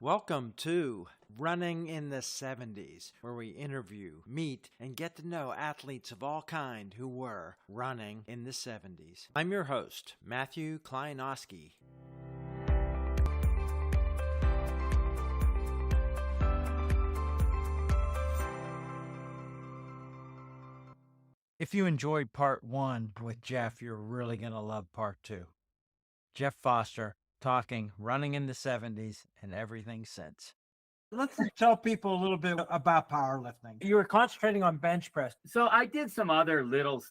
Welcome to Running in the 70s, where we interview, meet, and get to know athletes of all kind who were running in the 70s. I'm your host, Matthew Kleinowski. If you enjoyed part one with Jeff, you're really going to love part two. Jeff Foster talking running in the 70s and everything since. Let's tell people a little bit about powerlifting. You were concentrating on bench press. So I did some other little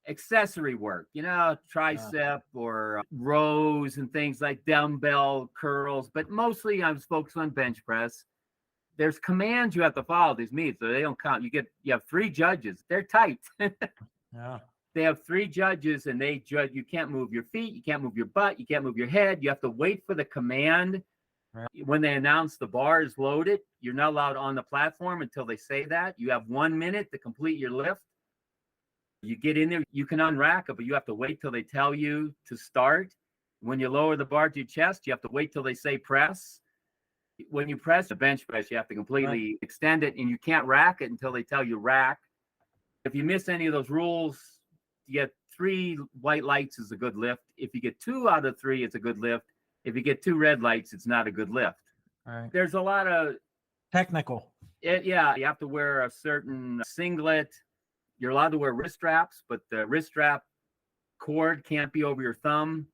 accessory work, tricep or rows and things like dumbbell curls, but mostly I was focused on bench press. There's commands you have to follow these meets, so they don't count. You have three judges. They're tight. Yeah. They have three judges, and they judge. You can't move your feet, you can't move your butt, you can't move your head. You have to wait for the command. Right. When they announce the bar is loaded, you're not allowed on the platform until they say that. You have 1 minute to complete your lift. You get in there, you can unrack it, but you have to wait till they tell you to start. When you lower the bar to your chest, you have to wait till they say press. When you press the bench press, you have to completely extend it, and you can't rack it until they tell you rack. If you miss any of those rules, you get 3 white lights is a good lift. If you get 2 out of 3, it's a good lift. If you get 2 red lights, it's not a good lift. All right. There's a lot of technical. You have to wear a certain singlet. You're allowed to wear wrist straps, but the wrist strap cord can't be over your thumb.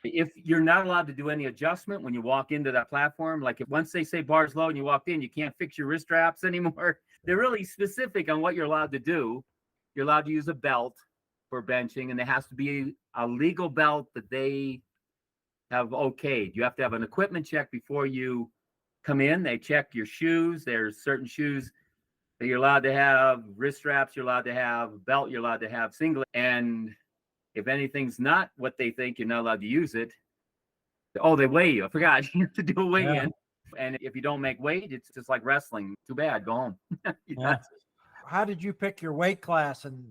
If you're not allowed to do any adjustment when you walk into that platform, like if once they say bar's low and you walked in, you can't fix your wrist straps anymore. They're really specific on what you're allowed to do. You're allowed to use a belt for benching, and there has to be a legal belt that they have okayed. You have to have an equipment check before you come in. They check your shoes. There's certain shoes that you're allowed to have, wrist straps you're allowed to have, a belt you're allowed to have, singlet. And if anything's not what they think, you're not allowed to use it. Oh, they weigh you. I forgot. You have to do a weigh-in. And if you don't make weight, it's just like wrestling. Too bad. Go home. How did you pick your weight class, and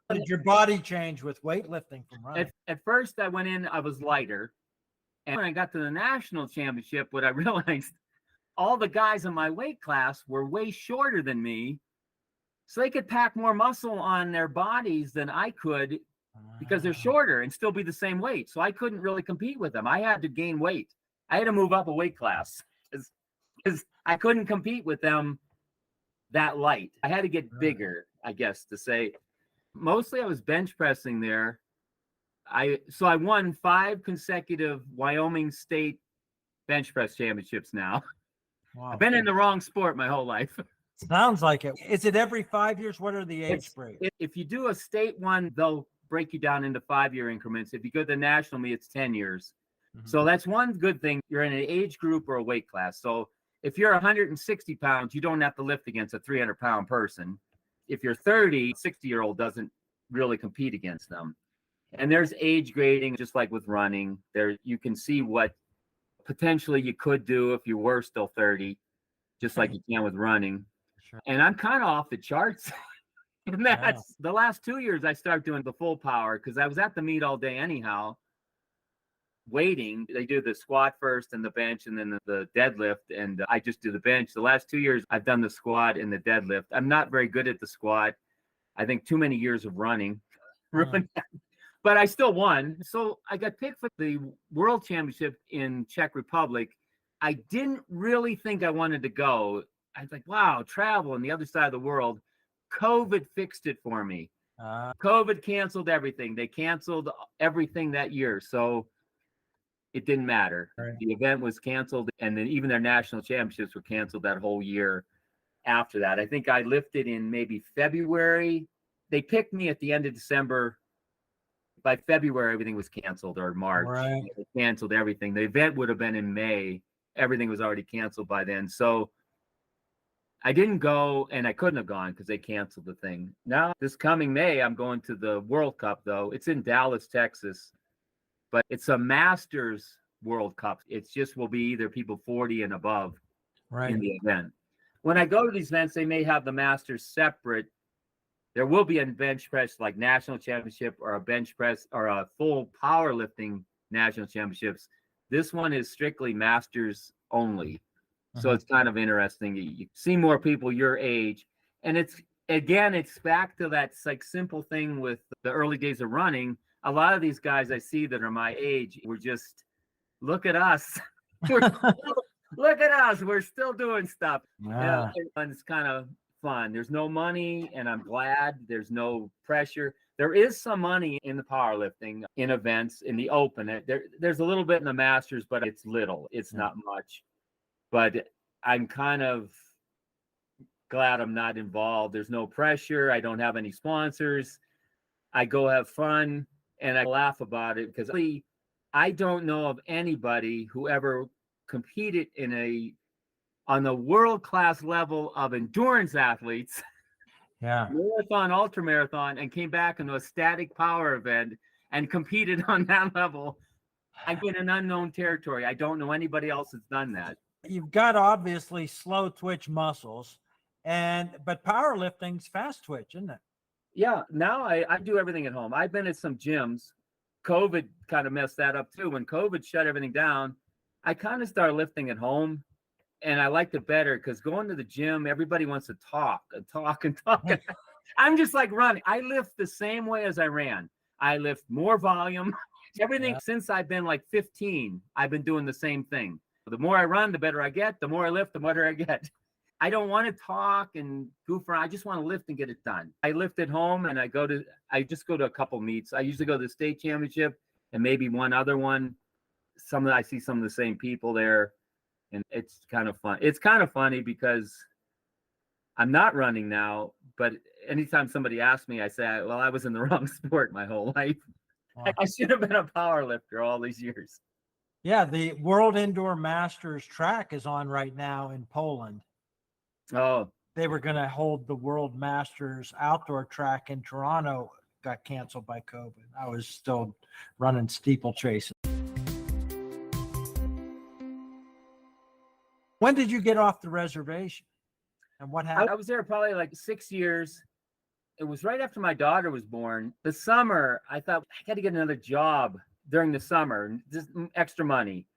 how did your body change with weightlifting from running? At first, I went in, I was lighter. And when I got to the national championship, what I realized, all the guys in my weight class were way shorter than me. So they could pack more muscle on their bodies than I could because they're shorter and still be the same weight. So I couldn't really compete with them. I had to gain weight. I had to move up a weight class because I couldn't compete with them that light. I had to get bigger, I guess, to say. Mostly I was bench pressing there. I won 5 consecutive Wyoming State bench press championships now. Wow. I've been in the wrong sport my whole life. Sounds like it. Is it every 5 years? What are the age breaks? If you do a state one, they'll break you down into 5-year increments. If you go to the national meet, it's 10 years. Mm-hmm. So that's one good thing. You're in an age group or a weight class. So if you're 160 pounds, you don't have to lift against a 300-pound person. If you're 30, a 60-year-old doesn't really compete against them. And there's age grading, just like with running. There you can see what potentially you could do if you were still 30, just like you can with running. Sure. And I'm kind of off the charts. And that's the last 2 years I started doing the full power because I was at the meet all day anyhow, waiting. They do the squat first and the bench and then the deadlift. And I just do the bench. The last 2 years I've done the squat and the deadlift. I'm not very good at the squat. I think too many years of running. But I still won. So I got picked for the World Championship in Czech Republic. I didn't really think I wanted to go. I was like, wow, travel on the other side of the world. COVID fixed it for me. COVID canceled everything. They canceled everything that year. So it didn't matter. Right. The event was canceled, and then even their national championships were canceled that whole year after that. I think I lifted in maybe February. They picked me at the end of December. By February, everything was canceled, or March. Right. They canceled everything. The event would have been in May. Everything was already canceled by then. So I didn't go, and I couldn't have gone because they canceled the thing. Now, this coming May, I'm going to the World Cup, though. It's in Dallas, Texas. But it's a Masters World Cup. It's just will be either people 40 and above in the event. When I go to these events, they may have the Masters separate. There will be a bench press like national championship or a bench press or a full powerlifting national championships. This one is strictly Masters only. So it's kind of interesting. You see more people your age, and it's back to that like simple thing with the early days of running. A lot of these guys I see that are my age, we're just, look at us. Look at us. We're still doing stuff. Yeah. And it's kind of fun. There's no money, and I'm glad there's no pressure. There is some money in the powerlifting, in events, in the open. There's a little bit in the masters, but it's little. It's not much. But I'm kind of glad I'm not involved. There's no pressure. I don't have any sponsors. I go have fun, and I laugh about it because I don't know of anybody who ever competed on the world-class level of endurance athletes, marathon, ultramarathon, and came back into a static power event and competed on that level. I'm in an unknown territory. I don't know anybody else that's done that. You've got obviously slow twitch muscles, but powerlifting's fast twitch, isn't it? Yeah, now I do everything at home. I've been at some gyms. COVID kind of messed that up too. When COVID shut everything down, I kind of started lifting at home, and I liked it better because going to the gym, everybody wants to talk and talk and talk. I'm just like running. I lift the same way as I ran. I lift more volume. Everything since I've been like 15, I've been doing the same thing. The more I run, the better I get. The more I lift, the better I get. I don't want to talk and goof around. I just want to lift and get it done. I lift at home, and I just go to a couple meets. I usually go to the state championship and maybe one other one. I see some of the same people there, and it's kind of fun. It's kind of funny because I'm not running now, but anytime somebody asks me, I say, well, I was in the wrong sport my whole life. Wow. I should have been a power lifter all these years. Yeah, the World Indoor Masters track is on right now in Poland. Oh. They were going to hold the World Masters outdoor track in Toronto, got canceled by COVID. I was still running steeplechase. When did you get off the reservation, and what happened? I was there probably like 6 years. It was right after my daughter was born. The summer, I thought, I got to get another job during the summer, just extra money.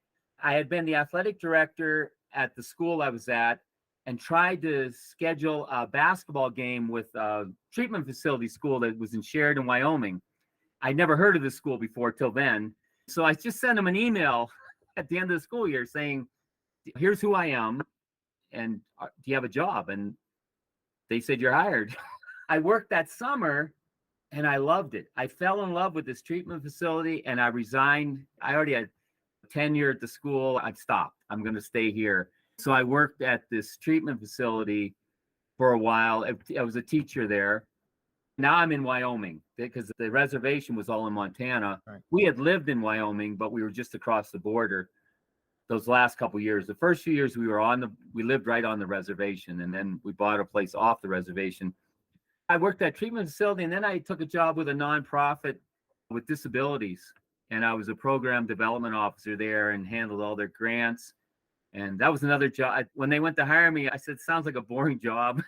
I had been the athletic director at the school I was at and tried to schedule a basketball game with a treatment facility school that was in Sheridan, Wyoming. I'd never heard of this school before till then. So I just sent them an email at the end of the school year saying, here's who I am, and do you have a job? And they said, you're hired. I worked that summer, and I loved it. I fell in love with this treatment facility, and I resigned. I already had tenure at the school. I stopped. I'm going to stay here. So I worked at this treatment facility for a while. I was a teacher there. Now I'm in Wyoming because the reservation was all in Montana. Right. We had lived in Wyoming, but we were just across the border those last couple of years. The first few years we lived right on the reservation, and then we bought a place off the reservation. I worked at treatment facility, and then I took a job with a nonprofit with disabilities, and I was a program development officer there and handled all their grants. And that was another job. When they went to hire me, I said, sounds like a boring job.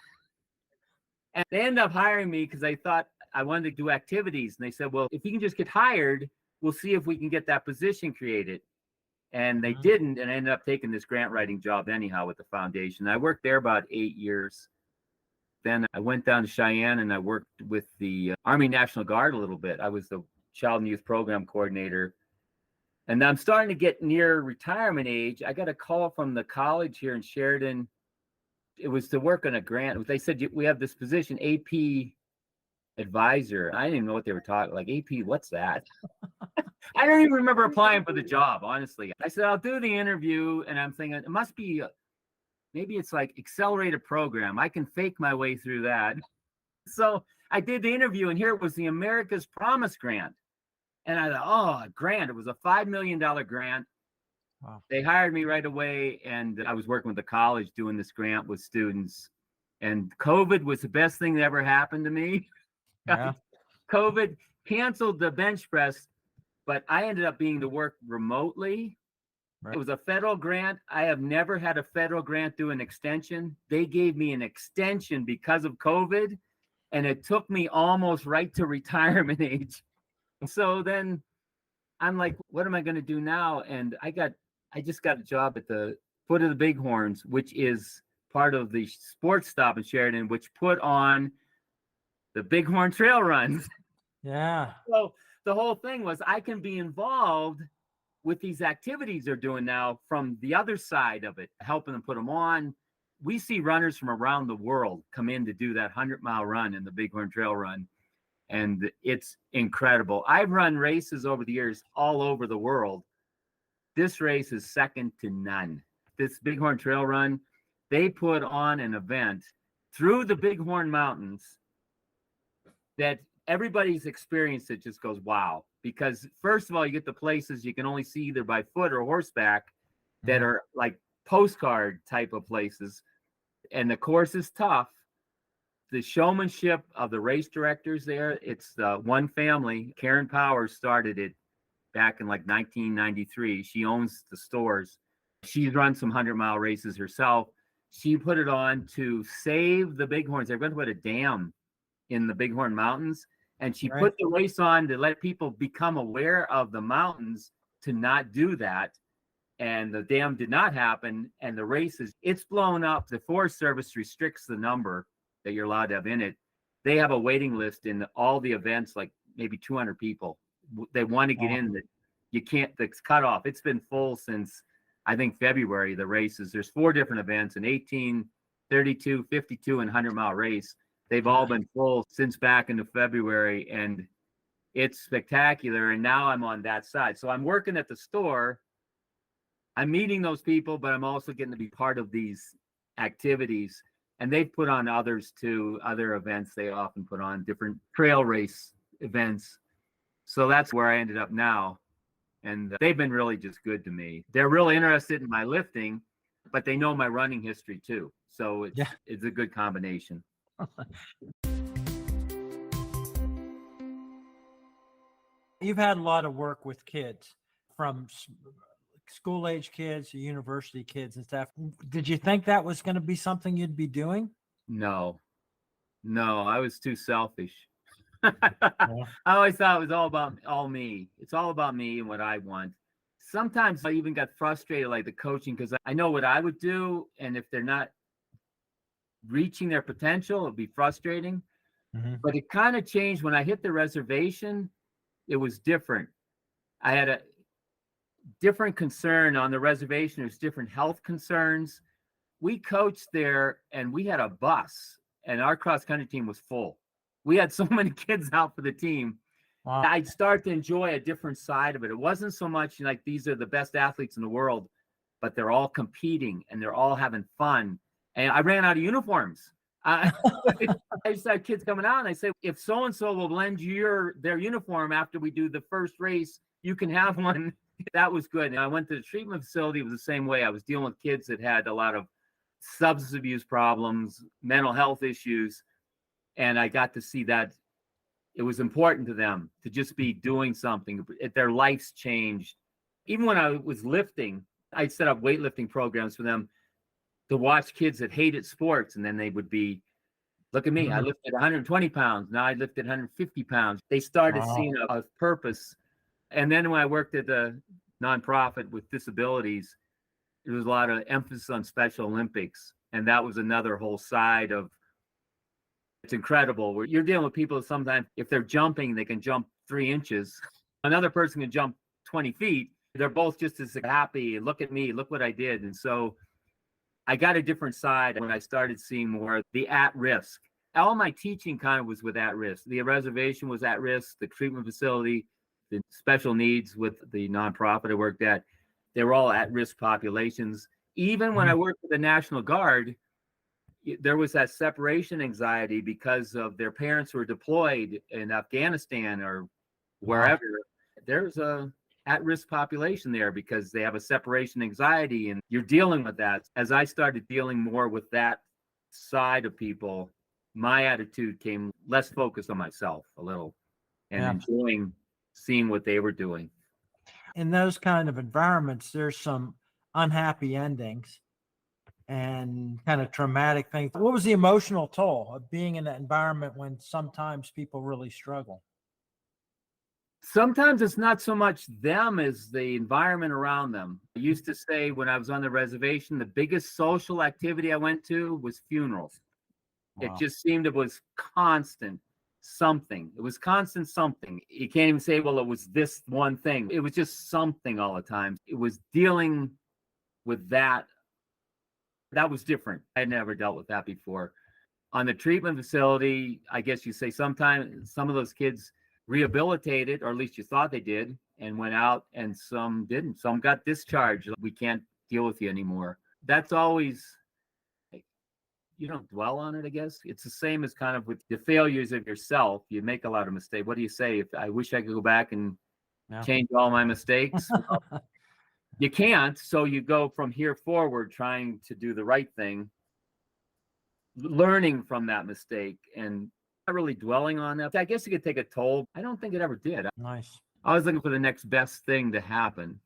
And they ended up hiring me because they thought I wanted to do activities. And they said, well, if you can just get hired, we'll see if we can get that position created. And they didn't, and I ended up taking this grant writing job anyhow with the foundation. I worked there about 8 years. Then I went down to Cheyenne, and I worked with the Army National Guard a little bit. I was the Child and Youth Program Coordinator. And I'm starting to get near retirement age. I got a call from the college here in Sheridan. It was to work on a grant. They said, we have this position, AP advisor. I didn't even know what they were talking, like AP, what's that? I don't even remember applying for the job, honestly. I said, I'll do the interview, and I'm thinking, it must be, maybe it's like accelerated program. I can fake my way through that. So I did the interview, and here it was the America's Promise Grant. And I thought, oh, a grant. It was a $5 million grant. Wow. They hired me right away, and I was working with the college doing this grant with students. And COVID was the best thing that ever happened to me. Yeah. COVID canceled the bench press, but I ended up being to work remotely. Right. It was a federal grant. I have never had a federal grant do an extension. They gave me an extension because of COVID, and it took me almost right to retirement age. So then I'm like, what am I going to do now? And I just got a job at the foot of the Bighorns, which is part of the sports stop in Sheridan, which put on the Bighorn Trail Runs. Yeah. So the whole thing was I can be involved with these activities they're doing now from the other side of it, helping them put them on. We see runners from around the world come in to do that 100-mile run in the Bighorn Trail Run. And it's incredible. I've run races over the years all over the world. This race is second to none. This Bighorn Trail Run, they put on an event through the Bighorn Mountains that everybody's experienced it just goes, wow. Because first of all, you get the places you can only see either by foot or horseback that are like postcard type of places. And the course is tough. The showmanship of the race directors there, it's one family. Karen Powers started it back in like 1993. She owns the stores. She's run some 100-mile races herself. She put it on to save the Bighorns. They're going to put a dam in the Bighorn Mountains, and she put the race on to let people become aware of the mountains to not do that. And the dam did not happen, and the race it's blown up. The Forest Service restricts the number that you're allowed to have in it. They have a waiting list in all the events, like maybe 200 people. They want to get in. That you can't. It's cut off. It's been full since I think February. The races. There's 4 different events: an 18, 32, 52, and 100-mile race. They've all been full since back into February, and it's spectacular. And now I'm on that side. So I'm working at the store. I'm meeting those people, but I'm also getting to be part of these activities. And they've put on others too, other events. They often put on different trail race events. So that's where I ended up now. And they've been really just good to me. They're really interested in my lifting, but they know my running history too. So it's a good combination. You've had a lot of work with kids, from school age kids to university kids and stuff. Did you think that was going to be something you'd be doing? No, I was too selfish. I always thought it was all me. It's all about me and what I want. Sometimes I even got frustrated, like the coaching, because I know what I would do. And if they're not reaching their potential, it'd be frustrating. But it kind of changed when I hit the reservation. It was different. I had a different concern on the reservation. There's different health concerns. We coached there, and we had a bus, and our cross country team was full. We had so many kids out for the team. Wow. I'd start to enjoy a different side of it. It wasn't so much like these are the best athletes in the world, but they're all competing and they're all having fun. And I ran out of uniforms. I just had kids coming out, and I say, if so-and-so will lend their uniform after we do the first race, you can have one. That was good. And I went to the treatment facility. It was the same way. I was dealing with kids that had a lot of substance abuse problems, mental health issues. And I got to see that it was important to them to just be doing something. Their lives changed. Even when I was lifting, I'd set up weightlifting programs for them to watch kids that hated sports. And then they would be, look at me, I lifted 120 pounds. Now I lifted 150 pounds. They started seeing a purpose. And then when I worked at the nonprofit with disabilities, there was a lot of emphasis on Special Olympics. And that was another whole side of, it's incredible. Where you're dealing with people sometimes, if they're jumping, they can jump 3 inches. Another person can jump 20 feet. They're both just as happy. Look at me, look what I did. And so I got a different side when I started seeing more the at-risk. All my teaching kind of was with at-risk. The reservation was at risk, the treatment facility, the special needs with the nonprofit I worked at, they were all at-risk populations. Even when I worked with the National Guard, there was that separation anxiety because of their parents were deployed in Afghanistan or wherever. There's a at-risk population there because they have a separation anxiety, and you're dealing with that. As I started dealing more with that side of people, my attitude came less focused on myself a little and enjoying seeing what they were doing. In those kind of environments, there's some unhappy endings and kind of traumatic things. What was the emotional toll of being in that environment when sometimes people really struggle? Sometimes it's not so much them as the environment around them. I used to say when I was on the reservation, the biggest social activity I went to was funerals. It Wow. just seemed it was constant something. It was constant something. You can't even say, well, it was this one thing. It was just something all the time. It was dealing with that. That was different. I had never dealt with that before. On the treatment facility, I guess you say sometimes some of those kids rehabilitated, or at least you thought they did, and went out, and some didn't. Some got discharged. We can't deal with you anymore. That's always, you don't dwell on it, I guess. It's the same as kind of with the failures of yourself. You make a lot of mistakes. What do you say? If I wish I could go back and change all my mistakes. You can't. So you go from here forward trying to do the right thing, learning from that mistake, and not really dwelling on that. I guess it could take a toll. I don't think it ever did. Nice. I was looking for the next best thing to happen.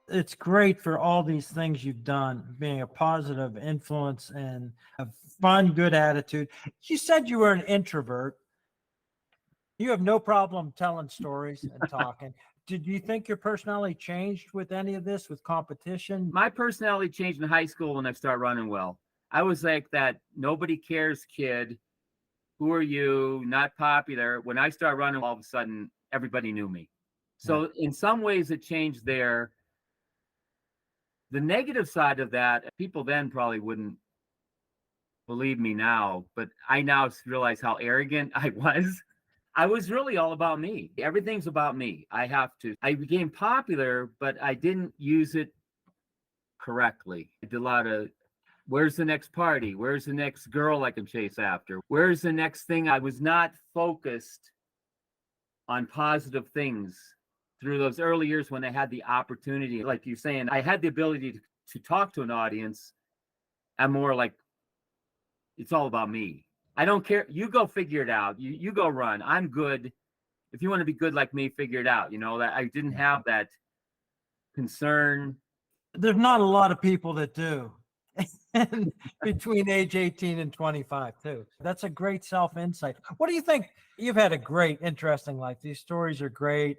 It's great for all these things you've done, being a positive influence and a fun, good attitude. You said you were an introvert. You have no problem telling stories and talking. Did you think your personality changed with any of this, with competition? My personality changed in high school when I started running well. I was like that nobody cares kid. Who are you? Not popular. When I started running, all of a sudden, everybody knew me. So in some ways it changed there. The negative side of that, people then probably wouldn't believe me now, but I now realize how arrogant I was. I was really all about me. Everything's about me. I became popular, but I didn't use it correctly. I did a lot of, where's the next party? Where's the next girl I can chase after? Where's the next thing? I was not focused on positive things through those early years when I had the opportunity. Like you're saying, I had the ability to talk to an audience. I'm more like, it's all about me. I don't care. You go figure it out. You go run. I'm good. If you want to be good like me, figure it out. You know, that I didn't have that concern. There's not a lot of people that do. And between age 18 and 25 too. That's a great self-insight. What do you think? You've had a great, interesting life. These stories are great.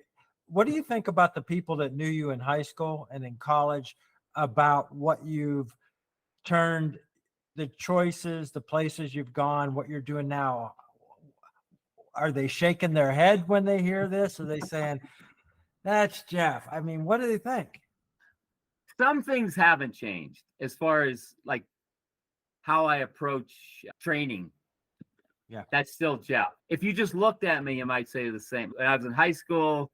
What do you think about the people that knew you in high school and in college, about what you've turned, the choices, the places you've gone, what you're doing now? Are they shaking their head when they hear this? Are they saying, that's Jeff? I mean, what do they think? Some things haven't changed as far as like how I approach training. Yeah. That's still Jeff. If you just looked at me, you might say the same. When I was in high school,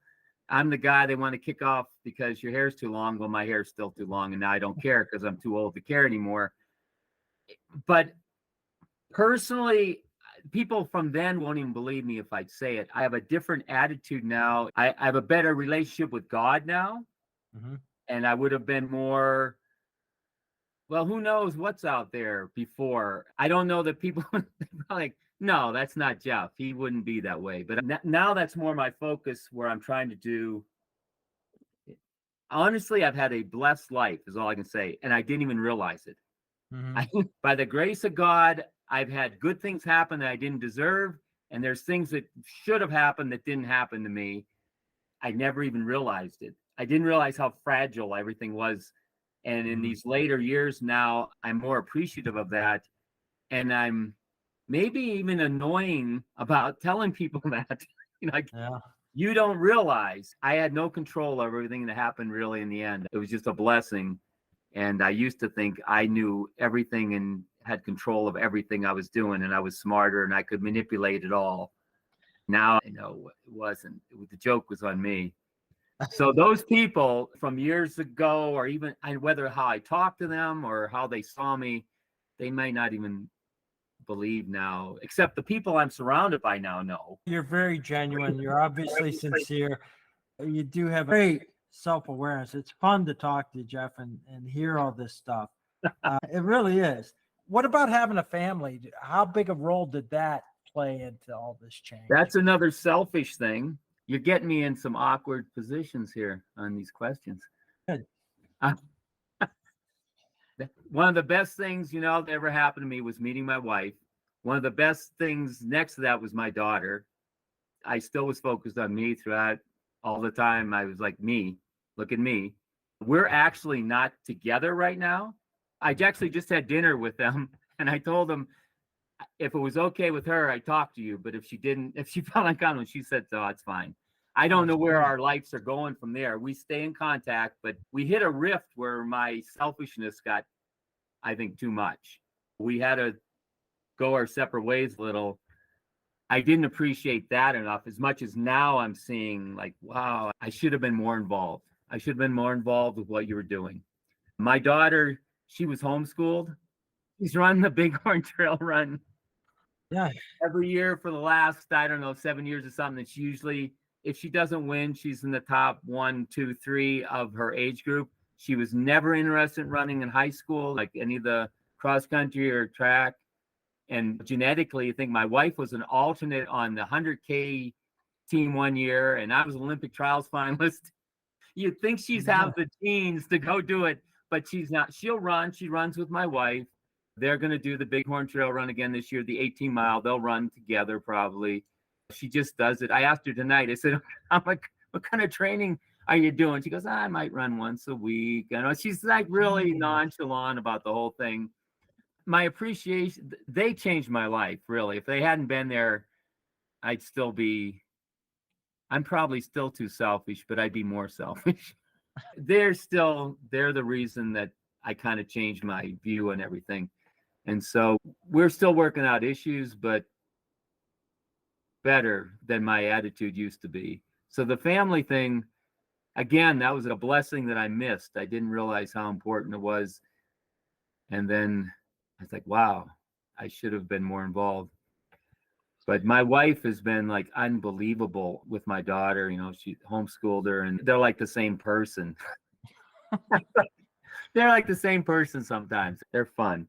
I'm the guy they want to kick off because your hair's too long. Well, my hair's still too long, and now I don't care because I'm too old to care anymore. But personally, people from then won't even believe me if I say it. I have a different attitude now. I have a better relationship with God now. Mm-hmm. And I would have been more, well, who knows what's out there before. I don't know that people like, no, that's not Jeff. He wouldn't be that way. But now that's more my focus, where I'm trying to do. Honestly, I've had a blessed life is all I can say. And I didn't even realize it. Mm-hmm. By the grace of God, I've had good things happen that I didn't deserve. And there's things that should have happened that didn't happen to me. I never even realized it. I didn't realize how fragile everything was. And in these later years now, I'm more appreciative of that. And I'm maybe even annoying about telling people that, you don't realize I had no control over everything that happened really in the end. It was just a blessing. And I used to think I knew everything and had control of everything I was doing, and I was smarter and I could manipulate it all. Now I know it wasn't. The joke was on me. So those people from years ago, or even whether how I talked to them or how they saw me, they might not even believe now, except the people I'm surrounded by now know. You're very genuine. You're obviously sincere. You do have great self-awareness. It's fun to talk to you, Jeff, and hear all this stuff. It really is. What about having a family? How big a role did that play into all this change? That's another selfish thing. You're getting me in some awkward positions here on these questions. Good. One of the best things, that ever happened to me was meeting my wife. One of the best things next to that was my daughter. I still was focused on me throughout all the time. I was like, me, look at me. We're actually not together right now. I actually just had dinner with them, and I told them if it was okay with her, I'd talk to you. But if she felt uncomfortable, she said, so it's fine. I don't know where our lives are going from there. We stay in contact, but we hit a rift where my selfishness got, I think, too much. We had to go our separate ways a little. I didn't appreciate that enough, as much as now I'm seeing like, wow, I should have been more involved. I should have been more involved with what you were doing. My daughter, she was homeschooled. She's run the Bighorn Trail Run every year for the last, I don't know, 7 years or something. She usually, if she doesn't win, she's in the top 1, 2, 3 of her age group. She was never interested in running in high school, like any of the cross country or track. And genetically, I think my wife was an alternate on the 100K team one year, and I was an Olympic trials finalist. You'd think she's have the genes to go do it, but she's not. She'll run. She runs with my wife. They're going to do the Bighorn Trail Run again this year, the 18 mile. They'll run together probably. She just does it. I asked her tonight. I said, I'm like, what kind of training are you doing? She goes, I might run once a week. You know, she's like really nonchalant about the whole thing. My appreciation, they changed my life, really. If they hadn't been there, I'd still be, I'm probably still too selfish, but I'd be more selfish. They're the reason that I kind of changed my view on everything. And so we're still working out issues, but better than my attitude used to be. So the family thing, again, that was a blessing that I missed. I didn't realize how important it was. And then I was like, wow, I should have been more involved. But my wife has been like unbelievable with my daughter. You know, she homeschooled her, and they're like the same person. They're like the same person sometimes. They're fun.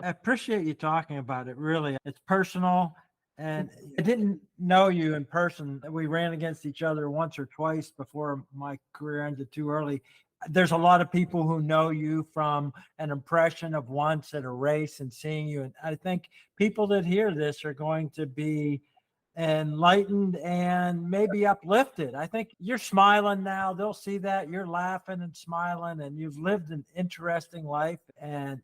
I appreciate you talking about it. Really, it's personal. And I didn't know you in person. We ran against each other once or twice before my career ended too early. There's a lot of people who know you from an impression of once at a race and seeing you. And I think people that hear this are going to be enlightened and maybe uplifted. I think you're smiling now. They'll see that you're laughing and smiling, and you've lived an interesting life, and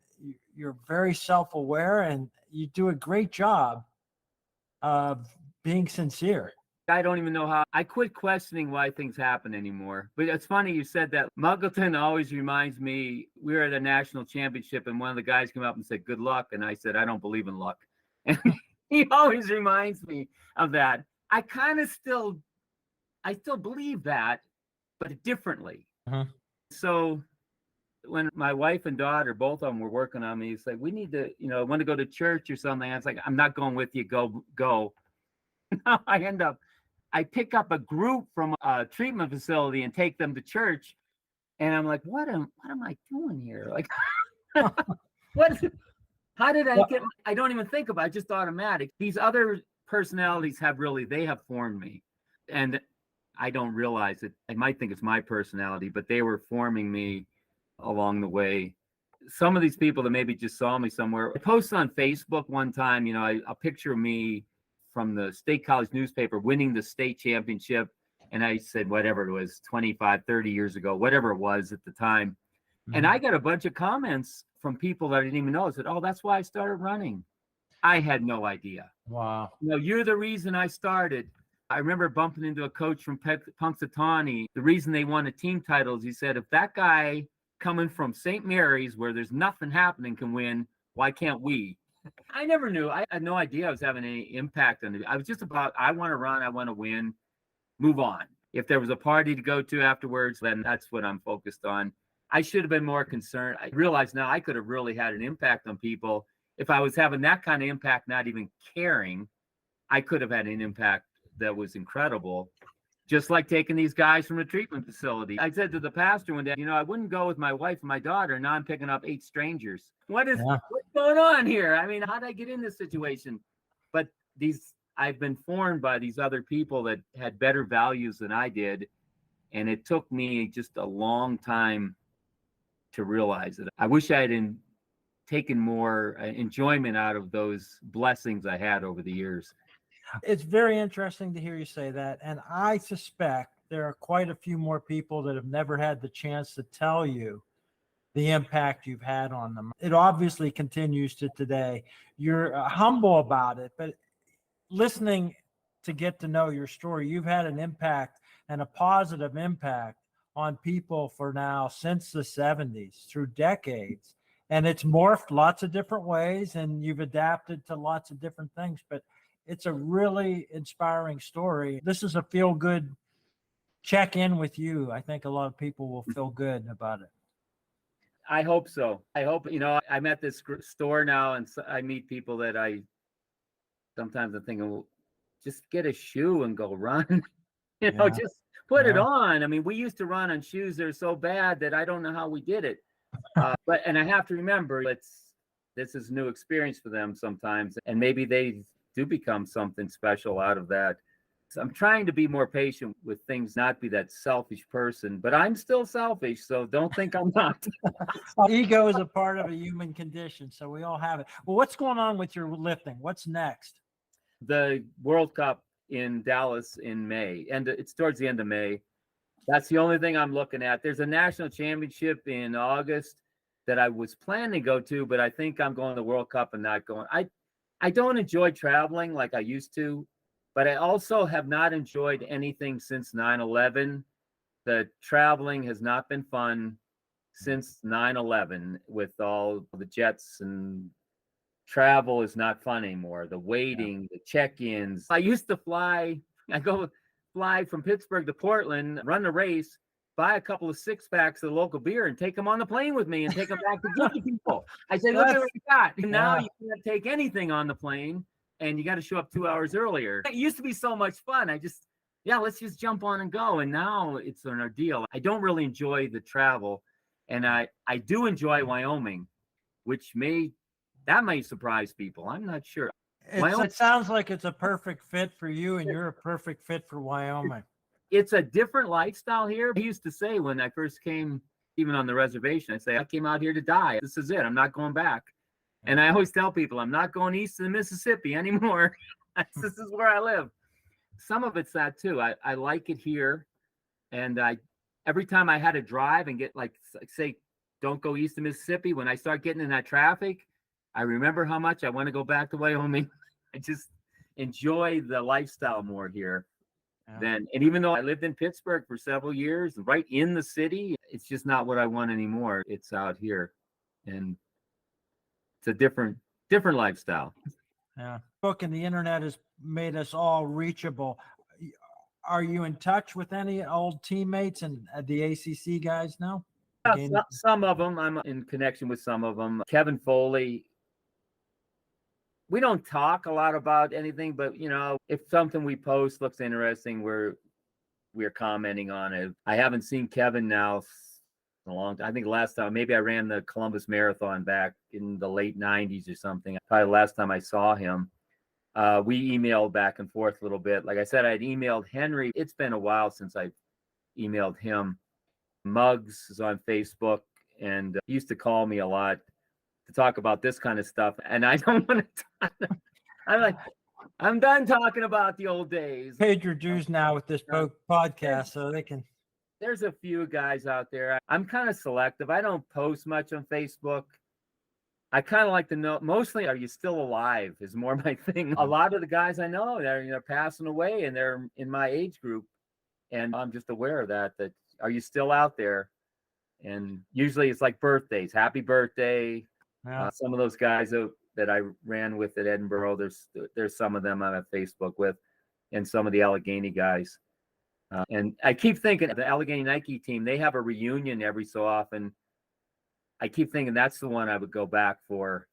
you're very self-aware, and you do a great job of being sincere. I don't even know how I quit questioning why things happen anymore. But it's funny you said that. Muggleton always reminds me, we were at a national championship and one of the guys came up and said, good luck. And I said, I don't believe in luck. And he always reminds me of that. I still believe that, but differently. So when my wife and daughter, both of them were working on me, it's like, we need to, I want to go to church or something. I was like, I'm not going with you. Go. Now I pick up a group from a treatment facility and take them to church. And I'm like, what am I doing here? Like, how did I get, I don't even think about it, just automatic. These other personalities they have formed me. And I don't realize it. I might think it's my personality, but they were forming me along the way. Some of these people that maybe just saw me somewhere, I posted on Facebook one time, a picture of me from the state college newspaper winning the state championship. And I said, whatever it was, 25, 30 years ago, whatever it was at the time. And I got a bunch of comments from people that I didn't even know. I said, oh, that's why I started running. I had no idea. Wow. You're the reason I started. I remember bumping into a coach from Punxsutawney. The reason they won a team title is he said, if that guy coming from St. Mary's where there's nothing happening can win, why can't we? I never knew. I had no idea I was having any impact on it. I was just about, I want to run, I want to win, move on. If there was a party to go to afterwards, then that's what I'm focused on. I should have been more concerned. I realize now I could have really had an impact on people. If I was having that kind of impact, not even caring, I could have had an impact that was incredible. Just like taking these guys from a treatment facility. I said to the pastor one day, I wouldn't go with my wife and my daughter. Now I'm picking up 8 strangers. What's going on here? I mean, how did I get in this situation? But I've been formed by these other people that had better values than I did. And it took me just a long time to realize it. I wish I had taken more enjoyment out of those blessings I had over the years. It's very interesting to hear you say that. And I suspect there are quite a few more people that have never had the chance to tell you the impact you've had on them. It obviously continues to today. You're humble about it, but listening to get to know your story, you've had an impact and a positive impact on people for now since the 70s through decades. And it's morphed lots of different ways and you've adapted to lots of different things, but it's a really inspiring story. This is a feel good check in with you. I think a lot of people will feel good about it. I hope so. I hope, I'm at this store now and I meet people that sometimes I'm thinking, well, just get a shoe and go run, just put it on. I mean, we used to run on shoes that are so bad that I don't know how we did it. And I have to remember this is a new experience for them sometimes. And maybe they do become something special out of that. So I'm trying to be more patient with things, not be that selfish person, but I'm still selfish. So don't think I'm not. Ego is a part of a human condition. So we all have it. Well, what's going on with your lifting? What's next? The World Cup in Dallas in May, and it's towards the end of May. That's the only thing I'm looking at. There's a national championship in August that I was planning to go to, but I think I'm going to the World Cup and not going. I don't enjoy traveling like I used to, but I also have not enjoyed anything since 9/11. The traveling has not been fun since 9/11 with all the jets, and travel is not fun anymore. The waiting, the check-ins. I used to fly from Pittsburgh to Portland, run the race, buy a couple of 6-packs of the local beer and take them on the plane with me and take them back to give to people. I say, look at what you got. And now you can't take anything on the plane and you got to show up 2 hours earlier. It used to be so much fun. Let's just jump on and go. And now it's an ordeal. I don't really enjoy the travel. And I do enjoy Wyoming, which may surprise people. I'm not sure. It sounds like it's a perfect fit for you and you're a perfect fit for Wyoming. It's a different lifestyle here. I used to say when I first came, even on the reservation, I say, I came out here to die. This is it. I'm not going back. And I always tell people, I'm not going east of the Mississippi anymore. This is where I live. Some of it's that too. I like it here. And every time I had to drive and get say, don't go east of Mississippi, when I start getting in that traffic, I remember how much I want to go back to Wyoming. I just enjoy the lifestyle more here. And even though I lived in Pittsburgh for several years, right in the city, it's just not what I want anymore. It's out here. And it's a different lifestyle. Yeah. Book and the internet has made us all reachable. Are you in touch with any old teammates and the ACC guys now? Some of them. I'm in connection with some of them. Kevin Foley. We don't talk a lot about anything, but if something we post looks interesting, we're commenting on it. I haven't seen Kevin now in a long time. I think last time maybe I ran the Columbus Marathon back in the late 90s or something. Probably the last time I saw him. We emailed back and forth a little bit. Like I said, I'd emailed Henry. It's been a while since I've emailed him. Muggs is on Facebook and he used to call me a lot to talk about this kind of stuff. And I don't want to I'm done talking about the old days. Paid your dues now with this podcast, so they can. There's a few guys out there. I'm kind of selective. I don't post much on Facebook. I kind of like to know, mostly, are you still alive is more my thing. A lot of the guys I know, they're passing away and they're in my age group. And I'm just aware of that are you still out there? And usually it's like birthdays, happy birthday. Yeah. Some of those guys that I ran with at Edinboro, there's some of them I'm at Facebook with, and some of the Allegheny guys. And I keep thinking the Allegheny Nike team, they have a reunion every so often. I keep thinking that's the one I would go back for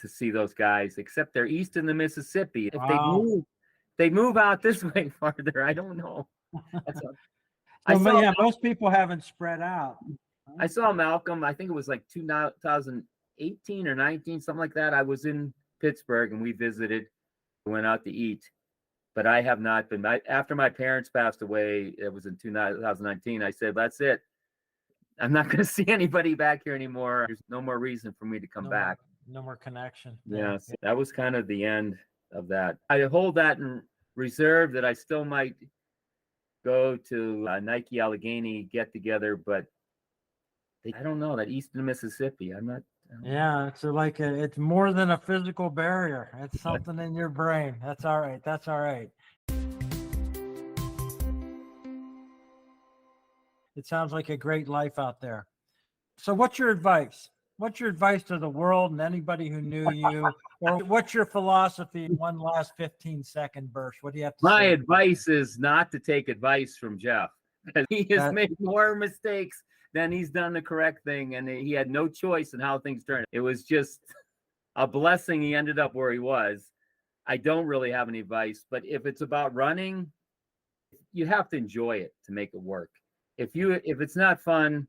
to see those guys, except they're east in the Mississippi. If they move out this way farther, I don't know. Most people haven't spread out. I saw Malcolm, I think it was like 2018 or 19, something like that. I was in Pittsburgh and we visited, went out to eat, but I have not been. After my parents passed away, it was in 2019. I said, that's it. I'm not going to see anybody back here anymore. There's no more reason for me to come back. No more connection. Yes, that was kind of the end of that. I hold that in reserve that I still might go to Nike Allegheny get together, but I don't know that Eastern Mississippi. I'm not. Yeah, it's like it's more than a physical barrier. It's something in your brain. That's all right. That's all right. It sounds like a great life out there. So what's your advice? What's your advice to the world and anybody who knew you? Or what's your philosophy? One last 15-second burst. What do you have to My say? advice is not to take advice from Jeff. He has made more mistakes than he's done the correct thing, and he had no choice in how things turned. It was just a blessing he ended up where he was. I don't really have any advice, but if it's about running, you have to enjoy it to make it work. If it's not fun,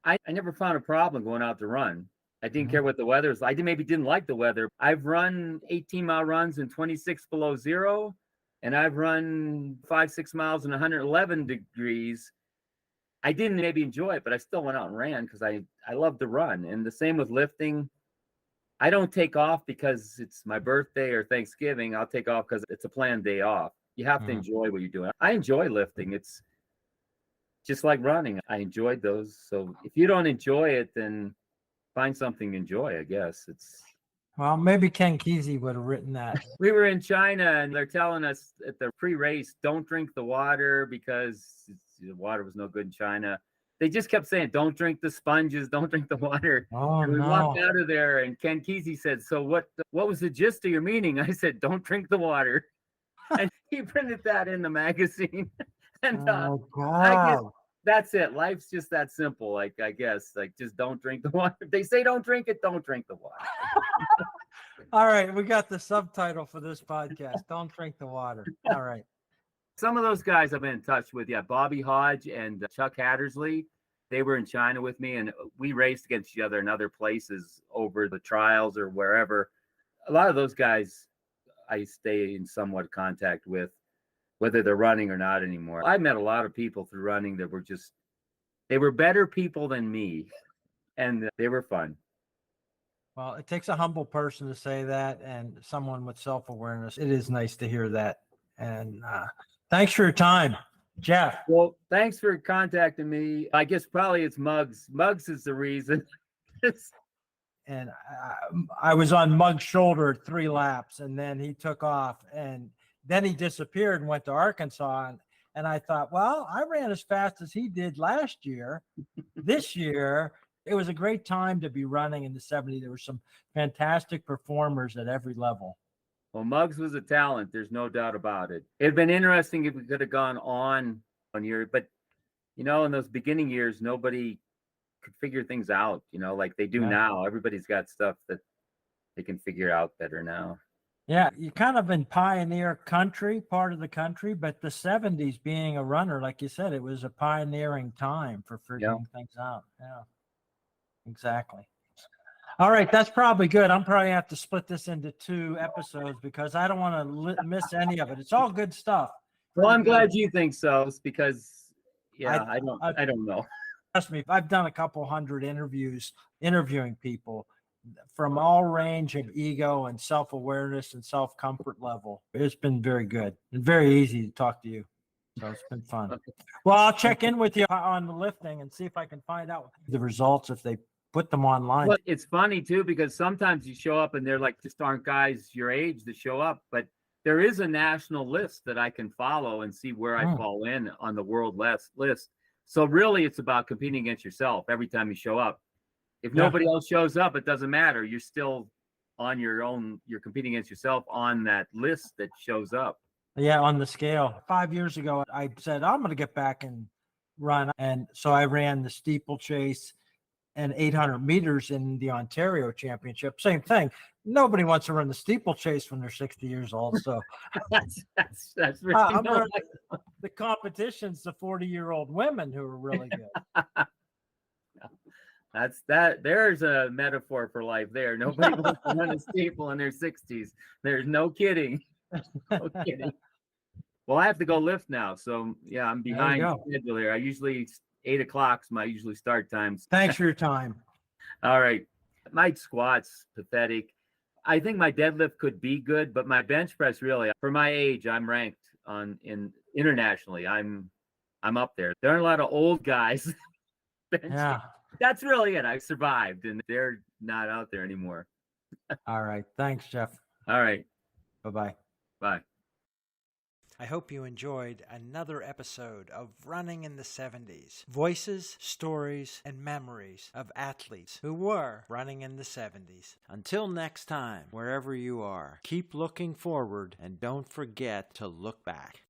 I never found a problem going out to run. I didn't care what the weather is. I maybe didn't like the weather. I've run 18-mile runs in 26 below zero, and I've run 5-6 miles in 111 degrees. I didn't maybe enjoy it, but I still went out and ran because I love to run. And the same with lifting. I don't take off because it's my birthday or Thanksgiving. I'll take off because it's a planned day off. You have to enjoy what you're doing. I enjoy lifting. It's just like running. I enjoyed those. So if you don't enjoy it, then find something to enjoy, I guess. Well, maybe Ken Kesey would have written that. We were in China and they're telling us at the pre-race, don't drink the water because the water was no good in China. They just kept saying, don't drink the sponges, don't drink the water. Oh, and we walked out of there and Ken Kesey said, so what was the gist of your meeting? I said, don't drink the water. And he printed that in the magazine. And oh, God. I guess that's it. Life's just that simple. Like, I guess, like, just don't drink the water. If they say don't drink it, don't drink the water. All right. We got the subtitle for this podcast. Don't drink the water. All right. Some of those guys I've been in touch with. Yeah. Bobby Hodge and Chuck Hattersley. They were in China with me and we raced against each other in other places over the trials or wherever. A lot of those guys I stay in somewhat contact with, whether they're running or not anymore. I met a lot of people through running that were they were better people than me, and they were fun. Well, it takes a humble person to say that and someone with self-awareness. It is nice to hear that. And thanks for your time, Jeff. Well, thanks for contacting me. I guess probably it's Muggs. Muggs is the reason. And I was on Muggs' shoulder 3 laps, and then he took off, and then he disappeared and went to Arkansas. And I thought, well, I ran as fast as he did last year. This year, it was a great time to be running in the 70s. There were some fantastic performers at every level. Well, Muggs was a talent. There's no doubt about it. It'd been interesting if we could have gone on year, but in those beginning years, nobody could figure things out, like they do now. Everybody's got stuff that they can figure out better now. Yeah, you're kind of in pioneer part of the country, but the 70s being a runner, like you said, it was a pioneering time for figuring things out. Yeah, exactly. All right, that's probably good. I'm probably have to split this into 2 episodes because I don't want to miss any of it. It's all good stuff. Well, I'm glad you think so, because I don't know. Trust me, I've done a couple hundred interviewing people from all range of ego and self-awareness and self-comfort level. It's been very good and very easy to talk to you. So it's been fun. Well, I'll check in with you on the lifting and see if I can find out the results if they put them online. Well, it's funny too, because sometimes you show up and they're like, just aren't guys your age that show up, but there is a national list that I can follow and see where I fall in on the world list. So really it's about competing against yourself every time you show up. If nobody else shows up, it doesn't matter. You're still on your own. You're competing against yourself on that list that shows up. Yeah, on the scale. 5 years ago, I said, I'm going to get back and run. And so I ran the steeplechase and 800 meters in the Ontario Championship. Same thing. Nobody wants to run the steeplechase when they're 60 years old. So that's really the competition's the 40-year-old women who are really good. There's a metaphor for life there. Nobody wants to run a steeple in their 60s. There's no kidding. No kidding. Well, I have to go lift now. So yeah, I'm behind schedule here. I usually 8 o'clock's my usually start times. Thanks for your time. All right. My squat's pathetic. I think my deadlift could be good, but my bench press really, for my age, I'm ranked internationally. I'm up there. There aren't a lot of old guys benching. Yeah. That's really it. I survived, and they're not out there anymore. All right. Thanks, Jeff. All right. Bye-bye. Bye. I hope you enjoyed another episode of Running in the 70s. Voices, stories, and memories of athletes who were running in the 70s. Until next time, wherever you are, keep looking forward and don't forget to look back.